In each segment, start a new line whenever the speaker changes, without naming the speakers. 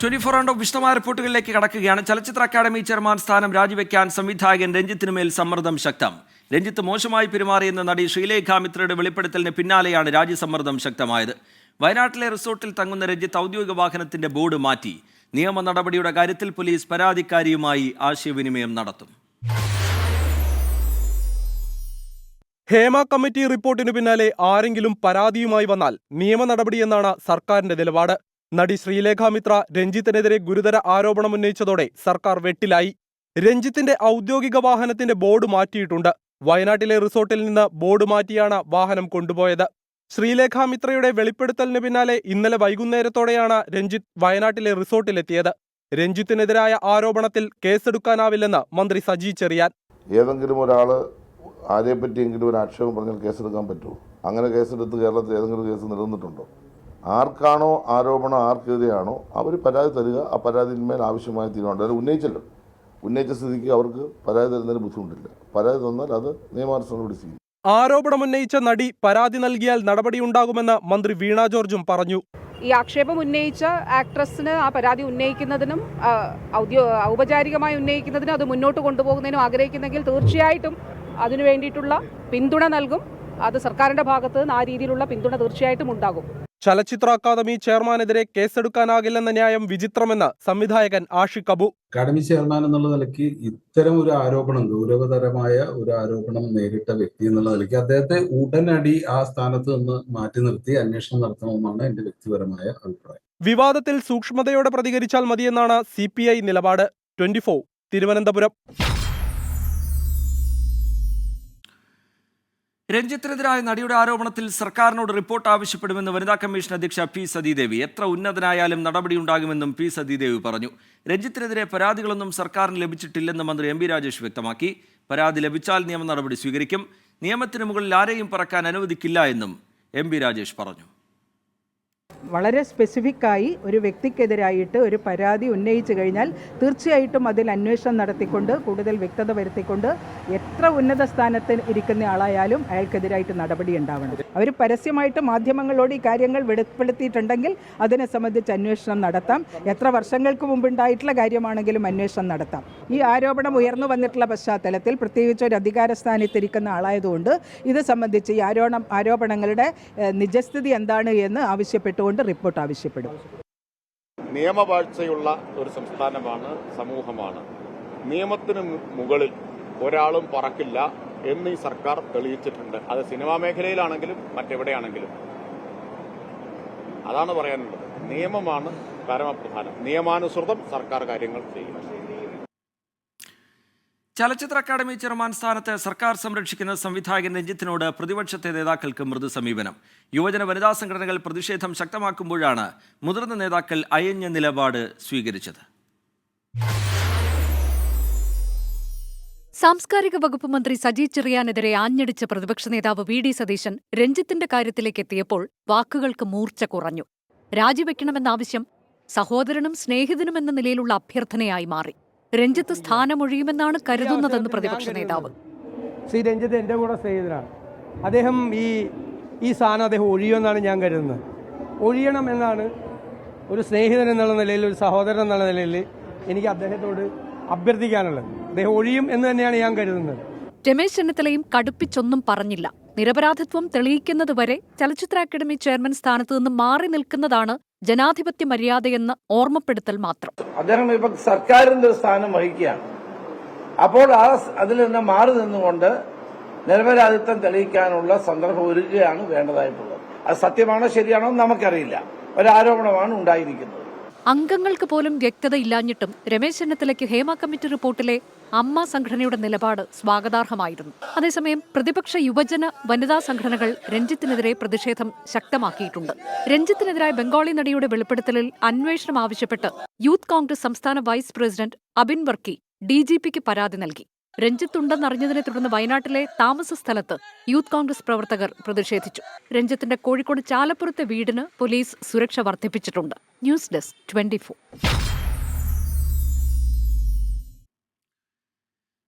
24 വിശദമായ റിപ്പോർട്ടുകളിലേക്ക് കടക്കുകയാണ്. ചലച്ചിത്ര അക്കാദമി ചെയർമാൻ സ്ഥാനം രാജിവെക്കാൻ സംവിധായകൻ രഞ്ജിത്തിന് മേൽ സമ്മർദ്ദം ശക്തം. രഞ്ജിത്ത് മോശമായി പെരുമാറിയെന്ന നടി ശ്രീലേഖ മിത്രയുടെ വെളിപ്പെടുത്തലിന് പിന്നാലെയാണ് രാജ്യസമ്മർദ്ദം ശക്തമായത്. വയനാട്ടിലെ റിസോർട്ടിൽ തങ്ങുന്ന രഞ്ജിത്ത് ഔദ്യോഗിക വാഹനത്തിന്റെ ബോർഡ് മാറ്റി. നിയമ നടപടിയുടെ കാര്യത്തിൽ പോലീസ് പരാതിക്കാരിയുമായി ആശയവിനിമയം നടത്തും.
ഹേമ കമ്മിറ്റി റിപ്പോർട്ടിനു പിന്നാലെ ആരെങ്കിലും പരാതിയുമായി വന്നാൽ നിയമ നടപടിയെന്നാണ് സർക്കാരിന്റെ നിലപാട്. നടി ശ്രീലേഖ മിത്ര രഞ്ജിത്തിനെതിരെ ഗുരുതര ആരോപണം ഉന്നയിച്ചതോടെ സർക്കാർ വെട്ടിലായി. രഞ്ജിത്തിന്റെ ഔദ്യോഗിക വാഹനത്തിന്റെ ബോർഡ് മാറ്റിയിട്ടുണ്ട്. വയനാട്ടിലെ റിസോർട്ടിൽ നിന്ന് ബോർഡ് മാറ്റിയാണ് വാഹനം കൊണ്ടുപോയത്. ശ്രീലേഖ മിത്രയുടെ വെളിപ്പെടുത്തലിന് പിന്നാലെ ഇന്നലെ വൈകുന്നേരത്തോടെയാണ് രഞ്ജിത്ത് വയനാട്ടിലെ റിസോർട്ടിലെത്തിയത്. രഞ്ജിത്തിനെതിരായ ആരോപണത്തിൽ കേസെടുക്കാനാവില്ലെന്ന് മന്ത്രി സജി ചെറിയാൻ.
ഏതെങ്കിലും ഒരാള് ആരെപ്പറ്റിയെങ്കിലും ഒരു ആക്ഷേപം പറഞ്ഞാൽ കേസെടുക്കാൻ പറ്റുമോ? അങ്ങനെ കേസെടുത്ത് കേരളത്തിൽ ഏതെങ്കിലും കേസ് നിലനിന്നിട്ടുണ്ടോ? ആർക്കാണോ ആരോപണം, ആർക്കെതിരെയാണോ അവർ പരാതി തരിക. ആ പരാതിന്മേൽ ആവശ്യമായ തീരുമാനം അത് ഉന്നയിച്ചല്ലോ. ഉന്നയിച്ച സ്ഥിതിക്ക് അവർക്ക് പരാതി തരുന്നതിന് ബുദ്ധിമുട്ടില്ല. പരാതി തന്നാൽ അത് നിയമാനുസൃതം സ്വീകരിക്കും.
ആരോപണമുന്നയിച്ച നടി പരാതി നൽകിയാൽ നടപടിയുണ്ടാകുമെന്ന് മന്ത്രി വീണ ജോർജും പറഞ്ഞു.
ഈ ആക്ഷേപം ഉന്നയിച്ച ആക്ട്രസിന് ആ പരാതി ഉന്നയിക്കുന്നതിനും ഔപചാരികമായി ഉന്നയിക്കുന്നതിനും അത് മുന്നോട്ട് കൊണ്ടുപോകുന്നതിനും ആഗ്രഹിക്കുന്നെങ്കിൽ തീർച്ചയായിട്ടും അതിനു വേണ്ടിയിട്ടുള്ള പിന്തുണ നൽകും. അത് സർക്കാരിന്റെ ഭാഗത്ത് നിന്ന് ആ രീതിയിലുള്ള പിന്തുണ തീർച്ചയായിട്ടും ഉണ്ടാകും.
ചലച്ചിത്ര അക്കാദമി ചെയർമാനെതിരെ കേസെടുക്കാനാകില്ലെന്ന ന്യായം വിചിത്രമെന്ന് സംവിധായകൻ ആഷിഖ് അബു.
അക്കാദമി ചെയർമാൻ എന്നുള്ള നിലയ്ക്ക് ഇത്തരം ഒരു ആരോപണം, ഗൗരവതരമായ ഒരു ആരോപണം നേരിട്ട വ്യക്തി എന്നുള്ള നിലയ്ക്ക് അദ്ദേഹത്തെ ഉടനടി ആ സ്ഥാനത്ത് നിന്ന് മാറ്റി നിർത്തി അന്വേഷണം നടത്തണമെന്നാണ് എന്റെ വ്യക്തിപരമായ അഭിപ്രായം.
വിവാദത്തിൽ സൂക്ഷ്മതയോടെ പ്രതികരിച്ചാൽ മതിയെന്നാണ് CPI നിലപാട്. 24 തിരുവനന്തപുരം.
രഞ്ജിത്തിനെതിരായ നടിയുടെ ആരോപണത്തിൽ സർക്കാരിനോട് റിപ്പോർട്ട് ആവശ്യപ്പെടുമെന്ന് വനിതാ കമ്മീഷൻ അധ്യക്ഷ പി സതീദേവി. എത്ര ഉന്നതനായാലും നടപടിയുണ്ടാകുമെന്നും പി സതീദേവി പറഞ്ഞു. രഞ്ജിത്തിനെതിരെ പരാതികളൊന്നും സർക്കാരിന് ലഭിച്ചിട്ടില്ലെന്ന് മന്ത്രി എം രാജേഷ് വ്യക്തമാക്കി. പരാതി ലഭിച്ചാൽ നിയമ നടപടി സ്വീകരിക്കും. നിയമത്തിന് മുകളിൽ ആരെയും പറക്കാൻ അനുവദിക്കില്ല എന്നും എം രാജേഷ് പറഞ്ഞു.
വളരെ സ്പെസിഫിക്കായി ഒരു വ്യക്തിക്കെതിരായിട്ട് ഒരു പരാതി ഉന്നയിച്ചു കഴിഞ്ഞാൽ തീർച്ചയായിട്ടും അതിൽ അന്വേഷണം നടത്തിക്കൊണ്ട് കൂടുതൽ വ്യക്തത വരുത്തിക്കൊണ്ട് എത്ര ഉന്നത സ്ഥാനത്ത് ഇരിക്കുന്ന ആളായാലും അയാൾക്കെതിരായിട്ട് നടപടി ഉണ്ടാവണം. അവർ പരസ്യമായിട്ട് മാധ്യമങ്ങളോട് ഈ കാര്യങ്ങൾ വെളിപ്പെടുത്തിയിട്ടുണ്ടെങ്കിൽ അതിനെ സംബന്ധിച്ച് അന്വേഷണം നടത്താം. എത്ര വർഷങ്ങൾക്ക് മുമ്പുണ്ടായിട്ടുള്ള കാര്യമാണെങ്കിലും അന്വേഷണം നടത്താം. ഈ ആരോപണം ഉയർന്നു വന്നിട്ടുള്ള പശ്ചാത്തലത്തിൽ പ്രത്യേകിച്ച് ഒരു അധികാര സ്ഥാനത്തിരിക്കുന്ന ആളായതുകൊണ്ട് ഇത് സംബന്ധിച്ച് ഈ ആരോപണങ്ങളുടെ നിജസ്ഥിതി എന്താണ് എന്ന് ആവശ്യപ്പെട്ടുകൊണ്ട് റിപ്പോർട്ട് ആവശ്യപ്പെടും.
നിയമവാഴ്ചയുള്ള ഒരു സംസ്ഥാനമാണ്, സമൂഹമാണ്. നിയമത്തിന് മുകളിൽ ഒരാളും പറക്കില്ല എന്ന് ഈ സർക്കാർ തെളിയിച്ചിട്ടുണ്ട്. അത് സിനിമാ മേഖലയിലാണെങ്കിലും മറ്റെവിടെയാണെങ്കിലും. അതാണ് പറയാനുള്ളത്. നിയമമാണ് പരമപ്രധാനം. നിയമാനുസൃതം സർക്കാർ കാര്യങ്ങൾ ചെയ്യും.
ചലച്ചിത്ര അക്കാദമി ചെയർമാൻ സ്ഥാനത്ത് സർക്കാർ സംരക്ഷിക്കുന്ന സംവിധായകൻ രഞ്ജിത്തിനോട് പ്രതിപക്ഷത്തെ നേതാക്കൾക്ക് മൃദു സമീപനം. യുവജന വനിതാ സംഘടനകൾ പ്രതിഷേധം ശക്തമാക്കുമ്പോഴാണ് മുതിർന്ന നേതാക്കൾ അയഞ്ഞ നിലപാട് സ്വീകരിച്ചത്.
സാംസ്കാരിക വകുപ്പ് മന്ത്രി സജി ചെറിയാനെതിരെ ആഞ്ഞടിച്ച പ്രതിപക്ഷ നേതാവ് VD സതീശൻ രഞ്ജിത്തിന്റെ കാര്യത്തിലേക്ക് എത്തിയപ്പോൾ വാക്കുകൾക്ക് മൂർച്ച കുറഞ്ഞു. രാജിവെക്കണമെന്ന ആവശ്യം സഹോദരനും സ്നേഹിതനുമെന്ന നിലയിലുള്ള അഭ്യർത്ഥനയായി മാറി. രഞ്ജിത്ത് സ്ഥാനമൊഴിയുമെന്നാണ് കരുതുന്നതെന്ന് പ്രതിപക്ഷ നേതാവ്.
ശ്രീ രഞ്ജിത്ത് എൻ്റെ കൂടെ സ്നേഹിതനാണ്. അദ്ദേഹം ഈ സ്ഥാനം അദ്ദേഹം ഒഴിയുമെന്നാണ് ഞാൻ കരുതുന്നത്. ഒഴിയണം എന്നാണ് ഒരു സ്നേഹിതൻ എന്നുള്ള നിലയിൽ, ഒരു സഹോദരൻ എന്നുള്ള നിലയിൽ എനിക്ക് അദ്ദേഹത്തോട് അഭ്യർത്ഥിക്കാനുള്ളത്. അദ്ദേഹം ഒഴിയും എന്ന് തന്നെയാണ് ഞാൻ കരുതുന്നത്.
രമേശ് ചെന്നിത്തലയും കടുപ്പിച്ചൊന്നും പറഞ്ഞില്ല. നിരപരാധിത്വം തെളിയിക്കുന്നതുവരെ ചലച്ചിത്ര അക്കാദമി ചെയർമാൻ സ്ഥാനത്ത് നിന്ന് മാറി നിൽക്കുന്നതാണ് ജനാധിപത്യ മര്യാദയെന്ന് ഓർമ്മപ്പെടുത്തൽ മാത്രം.
അദ്ദേഹം ഇപ്പൊ സർക്കാരിന്റെ സ്ഥാനം വഹിക്കുകയാണ്. അപ്പോൾ അതിൽ നിന്ന് മാറി നിന്നുകൊണ്ട് നിരപരാധിത്വം തെളിയിക്കാനുള്ള സന്ദർഭം ഒരുക്കുകയാണ് വേണ്ടതായിട്ടുള്ളത്. അത് സത്യമാണോ ശരിയാണോ നമുക്കറിയില്ല. ഒരാരോപണമാണ് ഉണ്ടായിരിക്കുന്നത്.
അംഗങ്ങൾക്ക് പോലും വ്യക്തതയില്ലാഞ്ഞിട്ടും രമേശ് ചെന്നിത്തലയ്ക്ക് ഹേമ കമ്മിറ്റി റിപ്പോർട്ടിലെ അമ്മ സംഘടനയുടെ നിലപാട് സ്വാഗതാർഹമായിരുന്നു. അതേസമയം പ്രതിപക്ഷ യുവജന വനിതാ സംഘടനകൾ രഞ്ജിത്തിനെതിരെ പ്രതിഷേധം ശക്തമാക്കിയിട്ടുണ്ട്. രഞ്ജിത്തിനെതിരായ ബംഗാളി നടിയുടെ വെളിപ്പെടുത്തലിൽ അന്വേഷണം ആവശ്യപ്പെട്ട് യൂത്ത് കോൺഗ്രസ് സംസ്ഥാന വൈസ് പ്രസിഡന്റ് അബിൻ വർക്കി DGPക്ക് പരാതി നൽകി. രഞ്ജിത്ത് ഉണ്ടെന്നറിഞ്ഞതിനെ തുടർന്ന് വയനാട്ടിലെ താമസ സ്ഥലത്ത് യൂത്ത് കോൺഗ്രസ് പ്രവർത്തകർ പ്രതിഷേധിച്ചു. രഞ്ജിത്തിന്റെ കോഴിക്കോട് ചാലപ്പുറത്തെ വീടിന് പോലീസ് സുരക്ഷ വർദ്ധിപ്പിച്ചിട്ടുണ്ട്. News desk 24.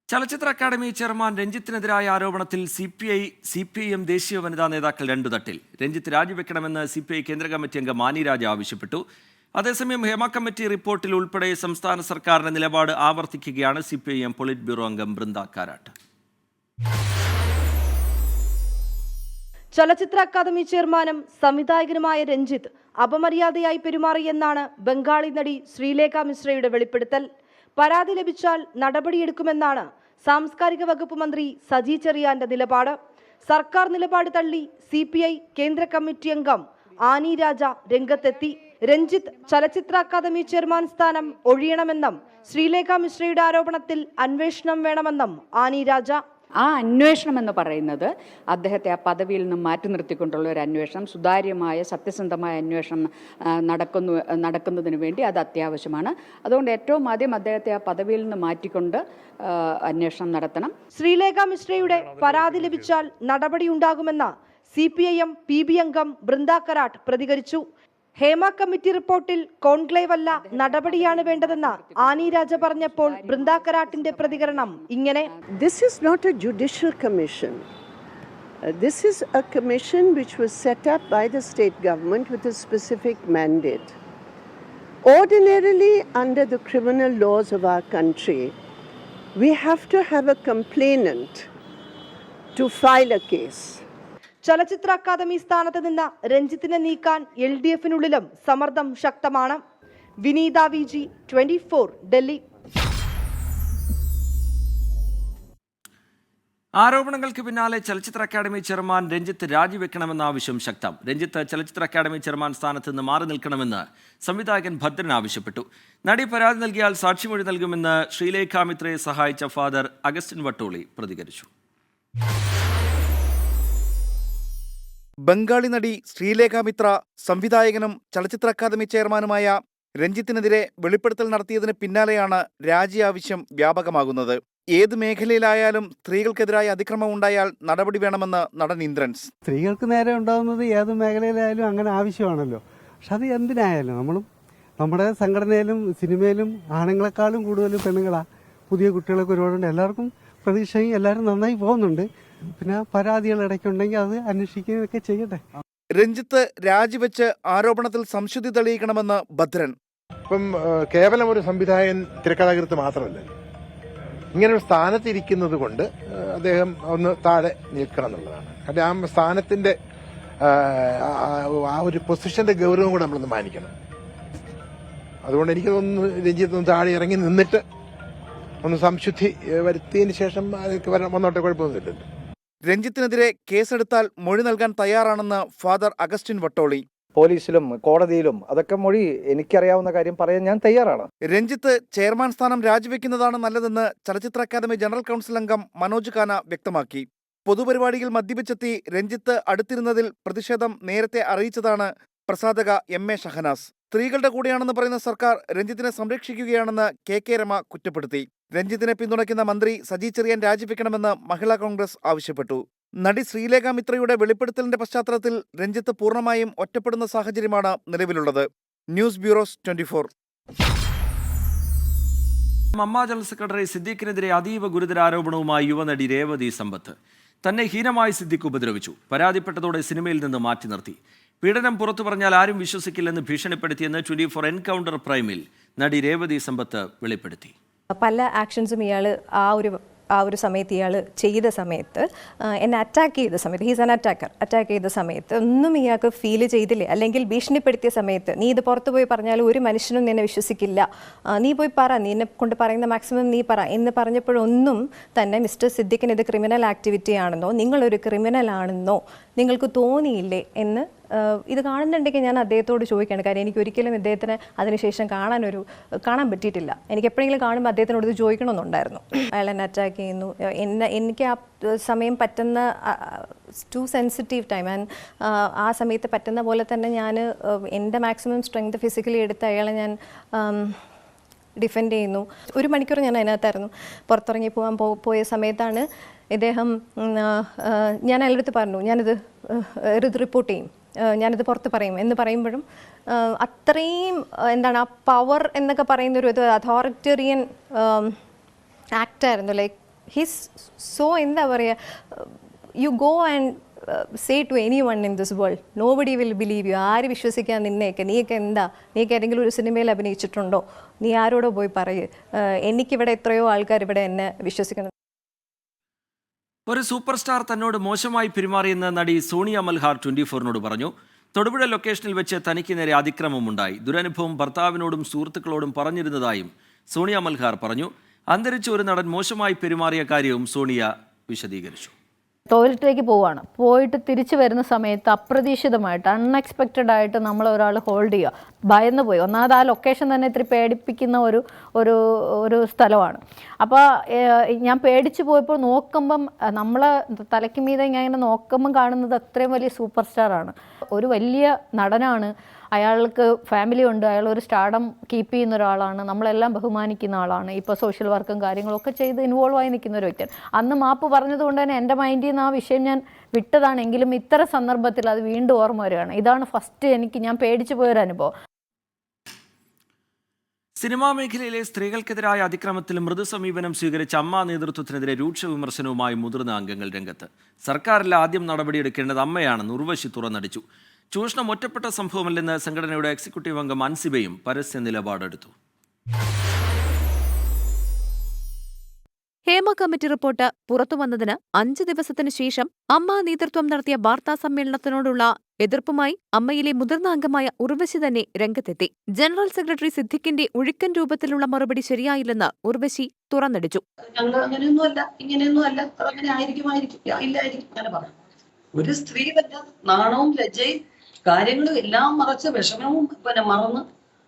ചലച്ചിത്ര അക്കാദമി ചെയർമാൻ രഞ്ജിത്തിനെതിരായ ആരോപണത്തിൽ CPIM ദേശീയ വനിതാ നേതാക്കൾ രണ്ടു തട്ടിൽ. രഞ്ജിത്ത് രാജിവെക്കണമെന്ന് CPI കേന്ദ്ര കമ്മിറ്റി അംഗം മാനി രാജ ആവശ്യപ്പെട്ടു. അതേസമയം ഹേമ കമ്മിറ്റി റിപ്പോർട്ടിൽ ഉൾപ്പെടെ സംസ്ഥാന സർക്കാരിന്റെ നിലപാട് ആവർത്തിക്കുകയാണ് CPIM പോളിറ്റ് ബ്യൂറോ അംഗം ബൃന്ദ കാരാട്ട്.
ചലച്ചിത്ര അക്കാദമി ചെയർമാനും സംവിധായകനുമായ രഞ്ജിത്ത് അപമര്യാദയായി പെരുമാറിയെന്നാണ് ബംഗാളി നടി ശ്രീലേഖ മിശ്രയുടെ വെളിപ്പെടുത്തൽ. പരാതി ലഭിച്ചാൽ നടപടിയെടുക്കുമെന്നാണ് സാംസ്കാരിക വകുപ്പ് മന്ത്രി സജി ചെറിയാന്റെ നിലപാട്. സർക്കാർ നിലപാട് തള്ളി CPI കേന്ദ്ര കമ്മിറ്റി അംഗം ആനി രാജ രംഗത്തെത്തി. രഞ്ജിത്ത് ചലച്ചിത്ര അക്കാദമി ചെയർമാൻ സ്ഥാനം ഒഴിയണമെന്നും ശ്രീലേഖ മിശ്രയുടെ ആരോപണത്തിൽ അന്വേഷണം വേണമെന്നും ആനി രാജ.
ആ അന്വേഷണം എന്ന് പറയുന്നത് അദ്ദേഹത്തെ ആ പദവിയിൽ നിന്നും മാറ്റി നിർത്തിക്കൊണ്ടുള്ള ഒരു അന്വേഷണം, സുതാര്യമായ സത്യസന്ധമായ അന്വേഷണം നടക്കുന്നതിന് വേണ്ടി അത് അത്യാവശ്യമാണ്. അതുകൊണ്ട് ഏറ്റവും ആദ്യം അദ്ദേഹത്തെ ആ പദവിയിൽ നിന്ന് മാറ്റിക്കൊണ്ട് അന്വേഷണം നടത്തണം.
ശ്രീലേഖ മിശ്രയുടെ പരാതി ലഭിച്ചാൽ നടപടിയുണ്ടാകുമെന്ന് CPIM PB അംഗം ബൃന്ദ കരാട്ട് പ്രതികരിച്ചു. ഹേമ കമ്മിറ്റി റിപ്പോർട്ടിൽ കോൺക്ലേവ് അല്ല നടപടിയാണ് വേണ്ടതെന്ന് ആനി രാജ പറഞ്ഞപ്പോൾ ബൃന്ദ കരാട്ടിന്റെ പ്രതികരണം ഇങ്ങനെ:
this is not a judicial commission. This is a commission which was set up by the state government with a specific mandate. Ordinarily, under the criminal laws of our country, we have to have a complainant to file a case.
ചലച്ചിത്ര academy സ്ഥാനത്ത് നിന്ന് രഞ്ജിത്തിനെ നീക്കാൻ LDF-നുള്ളിലും സമ്മർദ്ദം ശക്തമാണ്. വിനീത VG 24 Delhi.
ആരോപണങ്ങൾക്ക് പിന്നാലെ ചലച്ചിത്ര academy chairman Ranjith രാജിവെക്കണമെന്ന ആവശ്യം ശക്തം. രഞ്ജിത്ത് ചലച്ചിത്ര അക്കാദമി ചെയർമാൻ സ്ഥാനത്ത് നിന്ന് മാറി നിൽക്കണമെന്ന് സംവിധായകൻ ഭദ്രൻ ആവശ്യപ്പെട്ടു. നടി പരാതി നൽകിയാൽ സാക്ഷിമൊഴി നൽകുമെന്ന് ശ്രീലേഖ മിത്രയെ സഹായിച്ച ഫാദർ അഗസ്റ്റിൻ വട്ടോളി പ്രതികരിച്ചു.
ബംഗാളി നടി ശ്രീലേഖ മിത്ര സംവിധായകനും ചലച്ചിത്ര അക്കാദമി ചെയർമാനുമായ രഞ്ജിത്തിനെതിരെ വെളിപ്പെടുത്തൽ നടത്തിയതിന് പിന്നാലെയാണ് രാജി ആവശ്യം വ്യാപകമാകുന്നത്. ഏത് മേഖലയിലായാലും സ്ത്രീകൾക്കെതിരായ അതിക്രമം ഉണ്ടായാൽ നടപടി വേണമെന്ന് നടൻ ഇന്ദ്രൻസ്.
സ്ത്രീകൾക്ക് നേരെ ഉണ്ടാകുന്നത് ഏത് മേഖലയിലായാലും അങ്ങനെ ആവശ്യമാണല്ലോ. പക്ഷെ അത് എന്തിനായാലും നമ്മുടെ സംഘടനയിലും സിനിമയിലും ആണുങ്ങളെക്കാളും കൂടുതൽ പെണ്ണുങ്ങളാ. പുതിയ കുട്ടികളൊക്കെ ഒരുപാടുണ്ട്. എല്ലാവർക്കും പ്രതീക്ഷയും എല്ലാവരും നന്നായി പോകുന്നുണ്ട്. പിന്നെ പരാതികൾ ഇടയ്ക്കുണ്ടെങ്കിൽ അത് അന്വേഷിക്കുകയൊക്കെ ചെയ്യട്ടെ.
രഞ്ജിത്ത് രാജിവെച്ച് ആരോപണത്തിൽ സംശുദ്ധി തെളിയിക്കണമെന്ന് ഭദ്രൻ.
ഇപ്പം കേവലം ഒരു സംവിധായകൻ തിരക്കഥാകൃത്ത് മാത്രമല്ല, ഇങ്ങനൊരു സ്ഥാനത്തിരിക്കുന്നത് കൊണ്ട് അദ്ദേഹം ഒന്ന് താഴെ നിൽക്കണം എന്നുള്ളതാണ്. കാരണം ആ സ്ഥാനത്തിന്റെ ആ ഒരു പൊസിഷന്റെ ഗൗരവം കൂടെ നമ്മളൊന്ന് മാനിക്കണം. അതുകൊണ്ട് എനിക്ക് തോന്നുന്നു രഞ്ജിത്ത് ഒന്ന് താഴെ ഇറങ്ങി നിന്നിട്ട് ഒന്ന് സംശുദ്ധി വരുത്തിയതിന് ശേഷം വന്നോട്ടെ, കുഴപ്പമൊന്നുമില്ലല്ലോ.
രഞ്ജിത്തിനെതിരെ കേസെടുത്താൽ മൊഴി നൽകാൻ തയ്യാറാണെന്ന് ഫാദർ അഗസ്റ്റിൻ വട്ടോളി.
പോലീസിലും കോടതിയിലും അതൊക്കെ മൊഴി എനിക്കറിയാവുന്ന കാര്യം പറയാൻ ഞാൻ തയ്യാറാണ്.
രഞ്ജിത്ത് ചെയർമാൻ സ്ഥാനം രാജിവെക്കുന്നതാണ് നല്ലതെന്ന് ചലച്ചിത്ര അക്കാദമി ജനറൽ കൗൺസിൽ അംഗം മനോജ് ഖാന വ്യക്തമാക്കി. പൊതുപരിപാടിയിൽ മദ്യപിച്ചെത്തി രഞ്ജിത്ത് അടുത്തിരുന്നതിൽ പ്രതിഷേധം നേരത്തെ അറിയിച്ചതാണ് പ്രസാധക MA ഷഹനാസ്. സ്ത്രീകളുടെ കൂടെയാണെന്ന് പറയുന്ന സർക്കാർ രഞ്ജിത്തിനെ സംരക്ഷിക്കുകയാണെന്ന് KK രമ കുറ്റപ്പെടുത്തി. രഞ്ജിത്തിനെ പിന്തുണയ്ക്കുന്ന മന്ത്രി സജി ചെറിയാൻ രാജിവെക്കണമെന്ന് മഹിളാ കോൺഗ്രസ് ആവശ്യപ്പെട്ടു. നടി ശ്രീലേഖ മിത്രയുടെ വെളിപ്പെടുത്തലിന്റെ പശ്ചാത്തലത്തിൽ രഞ്ജിത്ത് പൂർണ്ണമായും ഒറ്റപ്പെടുന്ന സാഹചര്യമാണ് നിലവിലുള്ളത്. News bureau 24.
അമ്മ ജനറൽ സെക്രട്ടറി സിദ്ദീഖിനെതിരെ അതീവ ഗുരുതര ആരോപണവുമായി യുവനടി രേവതി സമ്പത്ത്. തന്നെ ഹീനമായി സിദ്ദീഖ് ഉപദ്രവിച്ചു. പരാതിപ്പെട്ടതോടെ സിനിമയിൽ നിന്ന് മാറ്റി നിർത്തി. പീഡനം പുറത്തു പറഞ്ഞാൽ ആരും വിശ്വസിക്കില്ലെന്ന് ഭീഷണിപ്പെടുത്തിയെന്ന് 24 എൻകൗണ്ടർ പ്രൈമിൽ നടി രേവതി സമ്പത്ത് വെളിപ്പെടുത്തി.
പല ആക്ഷൻസും ഇയാൾ ആ ഒരു സമയത്ത് ഇയാൾ ചെയ്ത സമയത്ത് എന്നെ അറ്റാക്ക് ചെയ്ത സമയത്ത്, ഹീസ് ആൻ അറ്റാക്ക് ചെയ്ത സമയത്ത് ഒന്നും ഇയാൾക്ക് ഫീൽ ചെയ്തില്ലേ, അല്ലെങ്കിൽ ഭീഷണിപ്പെടുത്തിയ സമയത്ത് നീ ഇത് പുറത്തു പോയി പറഞ്ഞാൽ ഒരു മനുഷ്യനും നിന്നെ വിശ്വസിക്കില്ല, നീ പോയി പറ, നീ എന്നെ കൊണ്ട് പറയുന്ന മാക്സിമം നീ പറ എന്ന് പറഞ്ഞപ്പോഴൊന്നും തന്നെ മിസ്റ്റർ സിദ്ദീഖിന് ഇത് ക്രിമിനൽ ആക്ടിവിറ്റി ആണെന്നോ നിങ്ങളൊരു ക്രിമിനൽ ആണെന്നോ നിങ്ങൾക്ക് തോന്നിയില്ലേ എന്ന് ഇത് കാണുന്നുണ്ടെങ്കിൽ ഞാൻ അദ്ദേഹത്തോട് ചോദിക്കുകയാണ്. കാര്യം എനിക്ക് ഒരിക്കലും ഇദ്ദേഹത്തിന് അതിനുശേഷം കാണാൻ പറ്റിയിട്ടില്ല. എനിക്ക് എപ്പോഴെങ്കിലും കാണുമ്പോൾ അദ്ദേഹത്തിനോട് ഇത് ചോദിക്കണമെന്നുണ്ടായിരുന്നു. അയാൾ എന്നെ അറ്റാക്ക് ചെയ്യുന്നു, എനിക്ക് ആ സമയം പറ്റുന്ന ടു സെൻസിറ്റീവ് ടൈം ആൻഡ് ആ സമയത്ത് പറ്റുന്ന പോലെ തന്നെ ഞാൻ എൻ്റെ മാക്സിമം സ്ട്രെങ്ത് ഫിസിക്കലി എടുത്ത് അയാളെ ഞാൻ ഡിഫെൻഡ് ചെയ്യുന്നു. 1 മണിക്കൂർ ഞാൻ അതിനകത്തായിരുന്നു. പുറത്തിറങ്ങി പോയ സമയത്താണ് ഇദ്ദേഹം, ഞാൻ അയാളുടെ പറഞ്ഞു ഞാനിത് റിപ്പോർട്ട് ചെയ്യും, ഞാനിത് പുറത്ത് പറയും എന്ന് പറയുമ്പോഴും അത്രയും എന്താണ് ആ പവർ എന്നൊക്കെ പറയുന്ന ഒരു അതോറിറ്റേറിയൻ ആക്റ്റായിരുന്നു. ലൈക്ക് ഹിസ് സോ എന്താ പറയുക, you go and say to anyone in this world, nobody will believe you. ആര് വിശ്വസിക്കാൻ നിന്നെയൊക്കെ? നീയൊക്കെ എന്താ? നീയൊക്കെ ഏതെങ്കിലും ഒരു സിനിമയിൽ അഭിനയിച്ചിട്ടുണ്ടോ? നീ ആരോടോ പോയി പറയ്. എനിക്കിവിടെ എത്രയോ ആൾക്കാർ ഇവിടെ എന്നെ വിശ്വസിക്കുന്നു.
ഒരു സൂപ്പർ സ്റ്റാർ തന്നോട് മോശമായി പെരുമാറിയെന്ന് നടി സോണിയ മൽഹാർ 24-നോട് പറഞ്ഞു. തൊടുപുഴ ലൊക്കേഷനിൽ വെച്ച് തനിക്ക് നേരെ അതിക്രമമുണ്ടായി. ദുരനുഭവം ഭർത്താവിനോടും സുഹൃത്തുക്കളോടും പറഞ്ഞിരുന്നതായും സോണിയ മൽഹാർ പറഞ്ഞു. അന്തരിച്ച ഒരു നടൻ മോശമായി പെരുമാറിയ കാര്യവും സോണിയ വിശദീകരിച്ചു.
ടോയ്ലറ്റിലേക്ക് പോവുകയാണ്, പോയിട്ട് തിരിച്ചു വരുന്ന സമയത്ത് അപ്രതീക്ഷിതമായിട്ട് അൺഎക്സ്പെക്റ്റഡ് ആയിട്ട് നമ്മളെ ഒരാൾ ഹോൾഡ് ചെയ്യുക. ഭയന്ന് പോയി. ഒന്നാമത് ആ ലൊക്കേഷൻ തന്നെ ഇത്തിരി പേടിപ്പിക്കുന്ന ഒരു സ്ഥലമാണ്. അപ്പോൾ ഞാൻ പേടിച്ച് പോയപ്പോൾ നോക്കുമ്പം നമ്മളെ തലയ്ക്ക് മീതെ ഇങ്ങനെ നോക്കുമ്പം കാണുന്നത് അത്രയും വലിയ സൂപ്പർ സ്റ്റാറാണ്. ഒരു വലിയ നടനാണ്, അയാൾക്ക് ഫാമിലി ഉണ്ട്, അയാൾ ഒരു സ്റ്റാർഡം കീപ്പ് ചെയ്യുന്ന ഒരാളാണ്, നമ്മളെല്ലാം ബഹുമാനിക്കുന്ന ആളാണ്. ഇപ്പോൾ സോഷ്യൽ വർക്കും കാര്യങ്ങളൊക്കെ ചെയ്ത് ഇൻവോൾവ് ആയി നിൽക്കുന്ന ഒരു വ്യക്തിയാണ്. അന്ന് മാപ്പ് പറഞ്ഞതുകൊണ്ട് തന്നെ എൻ്റെ മൈൻഡിൽ നിന്ന് ആ വിഷയം ഞാൻ വിട്ടതാണെങ്കിലും ഇത്തരം സന്ദർഭത്തിൽ അത് വീണ്ടും ഓർമ്മ വരികയാണ്. ഇതാണ് ഫസ്റ്റ് ഞാൻ പേടിച്ചു പോയൊരു അനുഭവം.
സിനിമാ മേഖലയിലെ സ്ത്രീകൾക്കെതിരായ അതിക്രമത്തിൽ മൃദു സമീപനം സ്വീകരിച്ച അമ്മ നേതൃത്വത്തിനെതിരെ രൂക്ഷ വിമർശനവുമായി മുതിർന്ന അംഗങ്ങൾ രംഗത്ത്. സർക്കാരിൽ ആദ്യം നടപടിയെടുക്കേണ്ടത് അമ്മയാണെന്ന് ഉർവശി തുറന്നടിച്ചു. ചൂഷണം ഒറ്റപ്പെട്ട സംഭവമല്ലെന്ന് സംഘടനയുടെ എക്സിക്യൂട്ടീവ് അംഗം അൻസിബയും പരസ്യ നിലപാടെടുത്തു.
ഹേമ കമ്മിറ്റി റിപ്പോർട്ട് പുറത്തുവന്നതിന് 5 ദിവസത്തിനു ശേഷം അമ്മ നേതൃത്വം നടത്തിയ വാർത്താ സമ്മേളനത്തിനോടുള്ള എതിർപ്പുമായി അമ്മയിലെ മുതിർന്ന അംഗമായ ഉർവശി തന്നെ രംഗത്തെത്തി. ജനറൽ സെക്രട്ടറി സിദ്ദിഖിന്റെ ഒഴുക്കൻ രൂപത്തിലുള്ള മറുപടി ശരിയായില്ലെന്ന് ഉർവശി തുറന്നടിച്ചു.
ഒരു സ്ത്രീ തന്നെ നാണവും ലജ്ജയും കാര്യങ്ങളും എല്ലാം മറച്ച് വിഷമവും മറന്ന്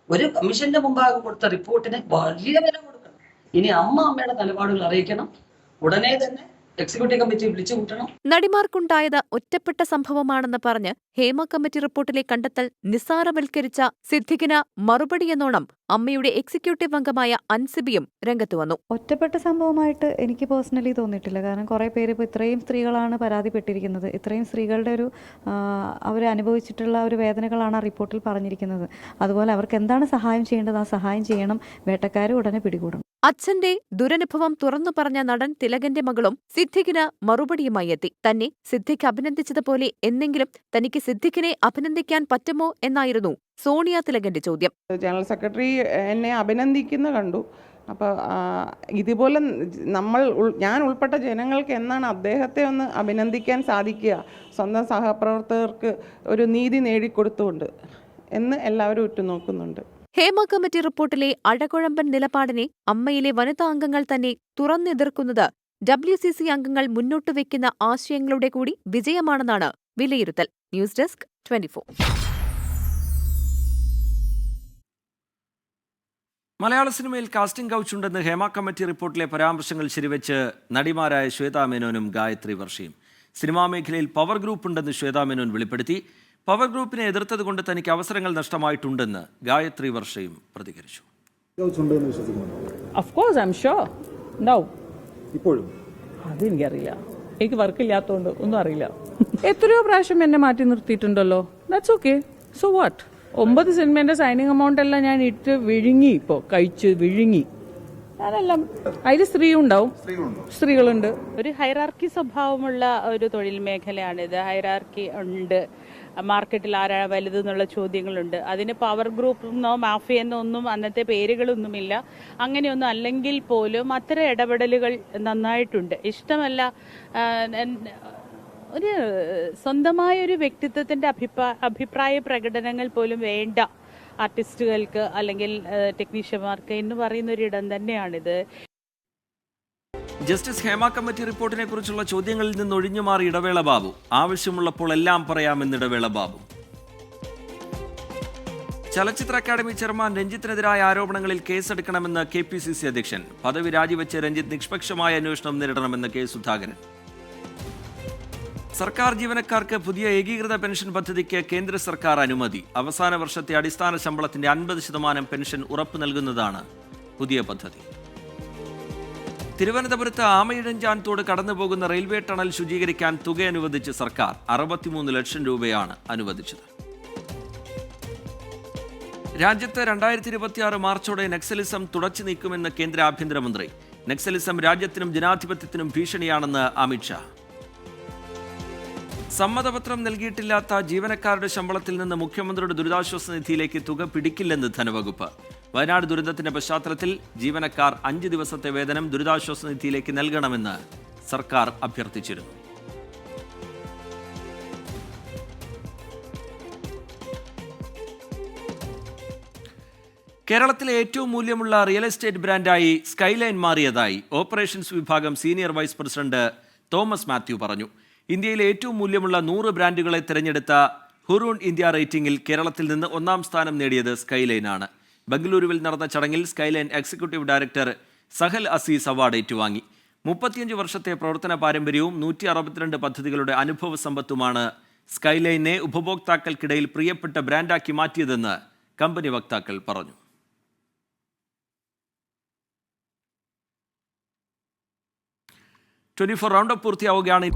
ഒരു കമ്മീഷന്റെ മുമ്പാകെ കൊടുത്ത റിപ്പോർട്ടിന് വലിയ വില കൊടുക്കണം. ഇനി അമ്മയുടെ നിലപാടുകൾ അറിയിക്കണം. ഉടനെ തന്നെ എക്സിക്യൂട്ടീവ് കമ്മിറ്റി വിളിച്ചു കൂട്ടണം.
നടിമാർക്കുണ്ടായത് ഒറ്റപ്പെട്ട സംഭവമാണെന്ന് പറഞ്ഞ് ഹേമ കമ്മിറ്റി റിപ്പോർട്ടിലെ കണ്ടെത്തൽ നിസ്സാരവൽക്കരിച്ച സിദ്ദിഖിന് മറുപടിയെന്നോണം അമ്മയുടെ എക്സിക്യൂട്ടീവ് അംഗമായ അൻസിബിയും രംഗത്ത് വന്നു.
ഒറ്റപ്പെട്ട സംഭവമായിട്ട് എനിക്ക് പേഴ്സണലി തോന്നിയിട്ടില്ല. കാരണം കുറേ പേര് ഇപ്പോൾ ഇത്രയും സ്ത്രീകളാണ് പരാതിപ്പെട്ടിരിക്കുന്നത്. ഇത്രയും സ്ത്രീകളുടെ അവർ അനുഭവിച്ചിട്ടുള്ള ഒരു വേദനകളാണ് ആ റിപ്പോർട്ടിൽ പറഞ്ഞിരിക്കുന്നത്. അതുപോലെ അവർക്ക് എന്താണ് സഹായം ചെയ്യേണ്ടത്, ആ സഹായം ചെയ്യണം. വേട്ടക്കാരെ ഉടനെ പിടികൂടണം.
അച്ഛന്റെ ദുരനുഭവം തുറന്നു പറഞ്ഞ നടൻ തിലകന്റെ മകളും സിദ്ദിഖിന് മറുപടിയുമായി എത്തി. തന്നെ സിദ്ദിഖ് അഭിനന്ദിച്ചതുപോലെ എന്നെങ്കിലും തനിക്ക് സിദ്ദിഖിനെ അഭിനന്ദിക്കാൻ പറ്റുമോ എന്നായിരുന്നു സോണിയ തിലകന്റെ ചോദ്യം.
ജനറൽ സെക്രട്ടറി എന്നെ അഭിനന്ദിക്കുന്ന കണ്ടു. അപ്പോൾ ഇതുപോലെ ഞാൻ ഉൾപ്പെട്ട ജനങ്ങൾക്ക് എന്നാണ് അദ്ദേഹത്തെ ഒന്ന് അഭിനന്ദിക്കാൻ സാധിക്കുക, സ്വന്തം സഹപ്രവർത്തകർക്ക് ഒരു നീതി നേടിക്കൊടുത്തുകൊണ്ട് എന്ന് എല്ലാവരും ഉറ്റുനോക്കുന്നുണ്ട്.
ഹേമ കമ്മിറ്റി റിപ്പോർട്ടിലെ അഴകുഴമ്പൻ നിലപാടിനെ അമ്മയിലെ വനിതാ അംഗങ്ങൾ തന്നെ തുറന്നെതിർക്കുന്നത് WCC അംഗങ്ങൾ മുന്നോട്ട് വയ്ക്കുന്ന ആശയങ്ങളുടെ കൂടി വിജയമാണെന്നാണ് വിലയിരുത്തൽ. News desk 24.
മലയാള സിനിമയിൽ കാസ്റ്റിംഗ് കൗച്ച് ഉണ്ടെന്ന് ഹേമ കമ്മിറ്റി റിപ്പോർട്ടിലെ പരാമർശങ്ങൾ ശരിവെച്ച് നടിമാരായ ശ്വേതാ മേനോനും ഗായത്രി വർഷയും. സിനിമാ മേഖലയിൽ പവർ ഗ്രൂപ്പ് ഉണ്ടെന്ന് ശ്വേതാ മേനോൻ വെളിപ്പെടുത്തി. പവർ ഗ്രൂപ്പിനെ എതിർത്തത് കൊണ്ട് തനിക്ക് അവസരങ്ങൾ നഷ്ടമായിട്ടുണ്ടെന്ന് ഗായത്രി വർഷയും പ്രതികരിച്ചു.
ഇപ്പോഴും അതെനിക്കറിയില്ല, എനിക്ക് വർക്കില്ലാത്തതുകൊണ്ട് ഒന്നും അറിയില്ല. എത്രയോ പ്രാവശ്യം എന്നെ മാറ്റി നിർത്തിയിട്ടുണ്ടല്ലോ. That's okay, so what. 9 സിനിമേന്റെ സൈനിങ് എമൗണ്ട് എല്ലാം ഞാൻ ഇട്ട് വിഴുങ്ങി, ഇപ്പോൾ കഴിച്ച് വിഴുങ്ങി. ഞാനെല്ലാം അതിൽ സ്ത്രീകളുണ്ട്.
ഒരു ഹൈറാർക്കി സ്വഭാവമുള്ള ഒരു തൊഴിൽ മേഖലയാണിത്. ഹൈറാർക്കി ഉണ്ട്, മാർക്കറ്റിൽ ആരാ വലുതെന്നുള്ള ചോദ്യങ്ങളുണ്ട്. അതിന് പവർ ഗ്രൂപ്പെന്നോ മാഫിയെന്നോ ഒന്നും അന്നത്തെ പേരുകളൊന്നുമില്ല. അങ്ങനെയൊന്നും അല്ലെങ്കിൽ പോലും അത്തരം ഇടപെടലുകൾ നന്നായിട്ടുണ്ട്. ഇഷ്ടമല്ല, ഒരു സ്വന്തമായ ഒരു വ്യക്തിത്വത്തിന്റെ അഭിപ്രായ പ്രകടനങ്ങൾ പോലും വേണ്ട ആർട്ടിസ്റ്റുകൾക്ക് അല്ലെങ്കിൽ ടെക്നീഷ്യന്മാർക്ക് എന്ന് പറയുന്നൊരിടം തന്നെയാണിത്.
ജസ്റ്റിസ് ഹേമ കമ്മിറ്റി റിപ്പോർട്ടിനെ കുറിച്ചുള്ള ചോദ്യങ്ങളിൽ നിന്ന് ഒഴിഞ്ഞുമാറി ഇടവേള ബാബു. ആവശ്യമുള്ളപ്പോൾ എല്ലാം പറയാമെന്ന് ഇടവേള ബാബു. ചലച്ചിത്ര അക്കാദമി ചെയർമാൻ രഞ്ജിത്തിനെതിരായ ആരോപണങ്ങളിൽ കേസെടുക്കണമെന്ന് KPCC അധ്യക്ഷൻ. പദവി രാജിവെച്ച് രഞ്ജിത്ത് നിഷ്പക്ഷമായ അന്വേഷണം നേരിടണമെന്ന് K. സുധാകരൻ. സർക്കാർ ജീവനക്കാർക്ക് പുതിയ ഏകീകൃത പെൻഷൻ പദ്ധതിക്ക് കേന്ദ്ര സർക്കാർ അനുമതി. അവസാന വർഷത്തെ അടിസ്ഥാന ശമ്പളത്തിന്റെ 50% പെൻഷൻ ഉറപ്പു നൽകുന്നതാണ് പുതിയ പദ്ധതി. തിരുവനന്തപുരത്ത് ആമയിഴഞ്ചാൻ തോട് കടന്നുപോകുന്ന റെയിൽവേ ടണൽ ശുചീകരിക്കാൻ തുക അനുവദിച്ച് സർക്കാർ. 63 ലക്ഷം രൂപയാണ് അനുവദിച്ചത്. രാജ്യത്ത് 2026 മാർച്ചോടെ നക്സലിസം തുടച്ചു നീക്കുമെന്ന് കേന്ദ്ര ആഭ്യന്തരമന്ത്രി. നക്സലിസം രാജ്യത്തിനും ജനാധിപത്യത്തിനും ഭീഷണിയാണെന്ന് അമിത്ഷാ. സമ്മതപത്രം നൽകിയിട്ടില്ലാത്ത ജീവനക്കാരുടെ ശമ്പളത്തിൽ നിന്ന് മുഖ്യമന്ത്രിയുടെ ദുരിതാശ്വാസ നിധിയിലേക്ക് തുക പിടിക്കില്ലെന്ന് ധനവകുപ്പ്. വയനാട് ദുരന്തത്തിന്റെ പശ്ചാത്തലത്തിൽ ജീവനക്കാർ 5 ദിവസത്തെ വേതനം ദുരിതാശ്വാസ നിധിയിലേക്ക് നൽകണമെന്ന് സർക്കാർ അഭ്യർത്ഥിച്ചിരുന്നു. കേരളത്തിലെ ഏറ്റവും മൂല്യമുള്ള റിയൽ എസ്റ്റേറ്റ് ബ്രാൻഡായി സ്കൈലൈൻ മാറിയതായി ഓപ്പറേഷൻസ് വിഭാഗം senior vice president Thomas Mathew പറഞ്ഞു. ഇന്ത്യയിലെ ഏറ്റവും മൂല്യമുള്ള 100 ബ്രാൻഡുകളെ തിരഞ്ഞെടുത്ത ഹുറൂൺ ഇന്ത്യ റേറ്റിംഗിൽ കേരളത്തിൽ നിന്ന് 1ാം സ്ഥാനം നേടിയത് സ്കൈലൈനാണ്. ബംഗളൂരുവിൽ നടന്ന ചടങ്ങിൽ Skyline executive director Sahal Azeez award ഏറ്റുവാങ്ങി. 35 വർഷത്തെ പ്രവർത്തന പാരമ്പര്യവും 162 പദ്ധതികളുടെ അനുഭവ സമ്പത്തുമാണ് സ്കൈലൈനെ ഉപഭോക്താക്കൾക്കിടയിൽ പ്രിയപ്പെട്ട ബ്രാൻഡാക്കി മാറ്റിയതെന്ന് കമ്പനി വക്താക്കൾ പറഞ്ഞു. 24 റൗണ്ടപ്പ് പൂർത്തിയാവുകയാണ്.